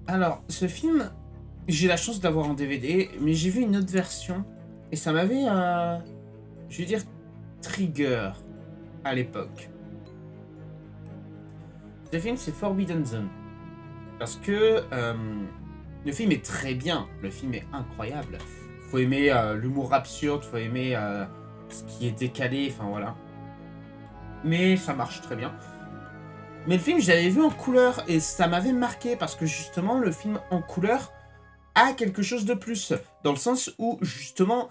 Alors, ce film, j'ai la chance d'avoir en DVD, mais j'ai vu une autre version et ça m'avait, je vais dire, trigger à l'époque. Ce film, c'est Forbidden Zone. Parce que le film est très bien, le film est incroyable. Faut aimer l'humour absurde, faut aimer ce qui est décalé, enfin voilà. Mais ça marche très bien. Mais le film, je l'avais vu en couleur et ça m'avait marqué parce que justement, le film en couleur a quelque chose de plus. Dans le sens où, justement,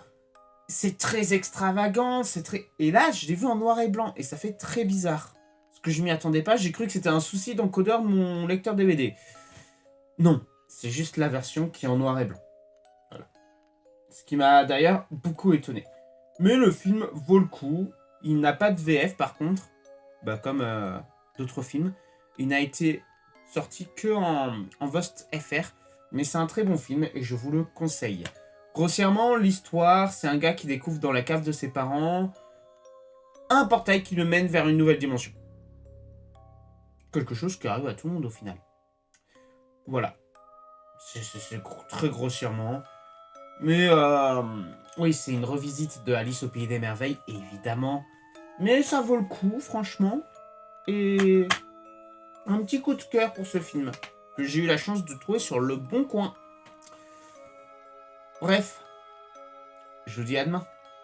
c'est très extravagant, c'est très... Et là, je l'ai vu en noir et blanc et ça fait très bizarre. Parce que je m'y attendais pas, j'ai cru que c'était un souci d'encodeur de mon lecteur DVD. Non, c'est juste la version qui est en noir et blanc. Voilà. Ce qui m'a d'ailleurs beaucoup étonné. Mais le film vaut le coup. Il n'a pas de VF par contre, bah, comme d'autres films. Il n'a été sorti que en Vost FR. Mais c'est un très bon film et je vous le conseille. Grossièrement, l'histoire, c'est un gars qui découvre dans la cave de ses parents un portail qui le mène vers une nouvelle dimension. Quelque chose qui arrive à tout le monde au final. Voilà. C'est très grossièrement. Mais oui, c'est une revisite de Alice au Pays des Merveilles, évidemment. Mais ça vaut le coup, franchement. Et un petit coup de cœur pour ce film, que j'ai eu la chance de trouver sur Le Bon Coin. Bref, je vous dis à demain.